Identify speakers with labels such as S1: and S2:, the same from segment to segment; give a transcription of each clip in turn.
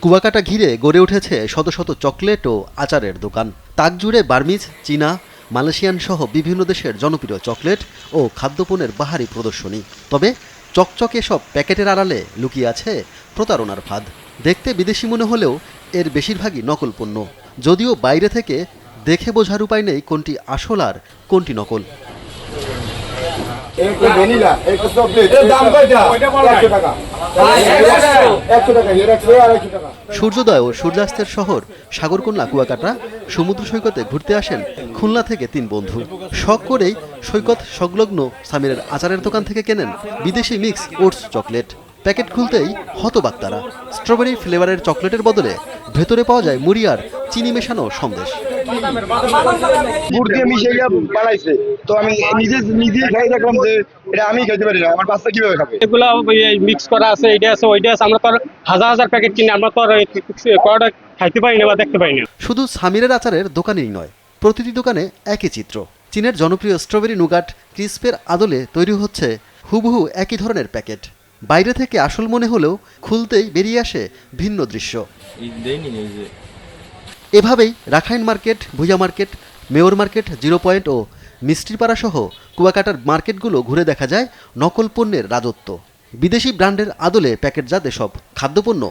S1: কুয়াকাটা ঘিরে গড়ে উঠেছে শত শত চকলেট ও আচারের দোকান। তাক জুড়ে বার্মিজ, চীনা, মালয়েশিয়ান সহ বিভিন্ন দেশের জনপ্রিয় চকলেট ও খাদ্যপণ্যের বাহারি প্রদর্শনী। তবে চকচকে সব প্যাকেটের আড়ালে লুকিয়ে আছে প্রতারণার ফাঁদ। দেখতে বিদেশি মনে হলেও এর বেশিরভাগই নকল পণ্য। যদিও বাইরে থেকে দেখে বোঝার উপায় নেই কোনটি আসল আর কোনটি নকল। সূর্যোদয় ও সূর্যাস্তের শহর সাগরকন্যা কুয়াকাটা সমুদ্র সৈকতে ঘুরতে আসেন খুলনা থেকে 3 বন্ধু। শখ করেই সৈকত সংলগ্ন সামিরের আচারের দোকান থেকে কেনেন বিদেশি মিক্স ওটস চকলেট। প্যাকেট খুলতেই হতবাক তারা। স্ট্রবেরি ফ্লেভারের চকলেটের বদলে ভেতরে পাওয়া যায় মুড়ি আর চিনি মেশানো সন্দেশ।
S2: গুড় দিয়ে মিশিয়ে বানাইছে, তো আমি নিজেই খাই দেখলাম যে এটা আমি খাইতে পারি না, আমার বাচ্চা কিভাবে খাবে?
S3: এগুলো মিক্স করা আছে, এটা আছে ওইটা আছে। আমরা তো হাজার হাজার প্যাকেট কিনে আমরা তো খাইতে পারি না বা দেখতে পাই না।
S1: শুধু সামিরের আচারের দোকানেই নয়, প্রতিটি দোকানে একই চিত্র। চীনের জনপ্রিয় স্ট্রবেরি নুগাট ক্রিস্পের আদলে তৈরি হচ্ছে হুবহু একই ধরনের প্যাকেট। বাইরে থেকে আসল মনে হলেও খুলতেই বেরিয়ে আসে ভিন্ন দৃশ্য। এভাবেই Rakhine market, Bhuiya market, mayor market, 0 point ও মিষ্টিপাড়া সহ কুয়াকাটার মার্কেটগুলো ঘুরে দেখা যায় নকল পণ্যের রাজত্ব। বিদেশি ব্র্যান্ডের আদলে প্যাকেটজাত এসব খাদ্যপণ্য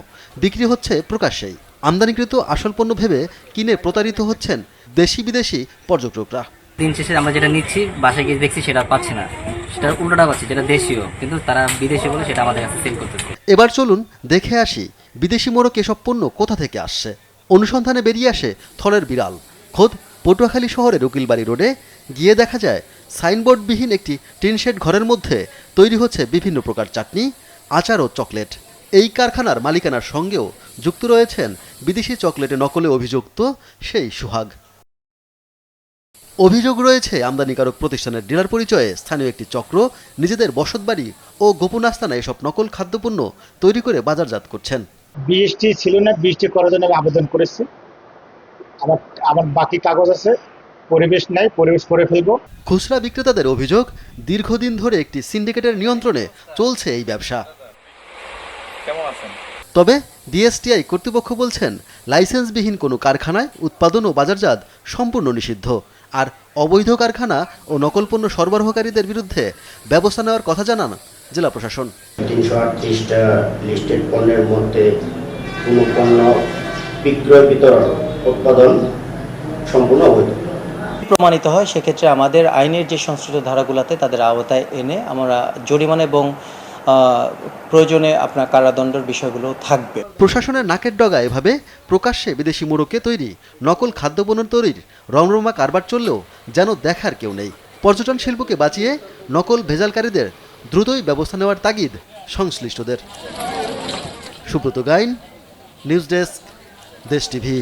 S1: বিক্রি হচ্ছে প্রকাশ্যেই। আমদানিকৃত আসল পণ্য ভেবে কিনে প্রতারিত হচ্ছেন দেশি বিদেশি পর্যটকরা।
S4: দিন শেষে আমরা যেটা নিচ্ছি, বাসায় গিয়ে দেখছি সেটা পাচ্ছি না, সেটা উল্টোটা পাচ্ছি, যেটা দেশীয় কিন্তু তারা বিদেশি বলে সেটা আমাদের কাছে সেল করতেছে।
S1: এবার চলুন দেখে আসি বিদেশি মোড়ক এসব পণ্য কোথা থেকে আসছে। অনুসন্ধানে বেরিয়ে আসে থলের বিড়াল। খোদ পটুয়াখালী শহরের উকিলবাড়ি রোডে গিয়ে দেখা যায় সাইনবোর্ডবিহীন একটি টিনশেড ঘরের মধ্যে তৈরি হচ্ছে বিভিন্ন প্রকার চাটনি, আচার ও চকলেট। এই কারখানার মালিকানার সঙ্গেও যুক্ত রয়েছেন বিদেশি চকলেটে নকলে অভিযুক্ত সেই সুহাগ। অভিযোগ রয়েছে আমদানিকারক প্রতিষ্ঠানের ডিলার পরিচয়ে স্থানীয় একটি চক্র নিজেদের বসতবাড়ি ও গোপন আস্তানায় এসব নকল খাদ্যপণ্য তৈরি করে বাজারজাত করছেন।
S5: বিএসটি ছিল না, বিএসটি করার জন্য আমি আবেদন করেছি। আমার বাকি কাগজ আছে, পরিবেশ নাই, পরিবেশ করে ফেলবো।
S1: খুচরা বিক্রেতাদের অভিযোগ, দীর্ঘদিন ধরে একটি সিন্ডিকেটের নিয়ন্ত্রণে চলছে এই ব্যবসা। তবে ডিএসটিআই কর্তৃপক্ষ বলছেন লাইসেন্সবিহীন কোনো কারখানায় উৎপাদন ও বাজারজাত সম্পূর্ণ নিষিদ্ধ। আর অবৈধ কারখানা ও নকল পণ্য সরবরাহকারীদের বিরুদ্ধে ব্যবস্থা নেওয়ার কথা জানান জেলা প্রশাসন।
S6: 338টা লিস্টেড পণ্যের মধ্যে কোনো পণ্য বিক্রয়, বিতরণ, উৎপাদন সম্পূর্ণ অবৈধ
S7: প্রমাণিত হয়, সেক্ষেত্রে আমাদের আইনের যে সংশ্লিষ্ট ধারাগুলোতে তাদের আওতায় এনে আমরা জরিমানা এবং প্রয়োজনে আপনার কারাদণ্ডের বিষয়গুলো থাকবে।
S1: প্রশাসনের নাকের ডগা এভাবে প্রকাশ্যে বিদেশি মোড়কে তৈরি নকল খাদ্যপণ্য তৈরির রমরমা কারবার চললেও যেন দেখার কেউ নেই। পর্যটন শিল্পকে বাঁচিয়ে নকল ভেজালকারীদের দ্রুতই ব্যবস্থা নেওয়ার তাগিদ সংশ্লিষ্টদের। সুব্রত গাইন, নিউজ ডেস্ক, দেশ টিভি।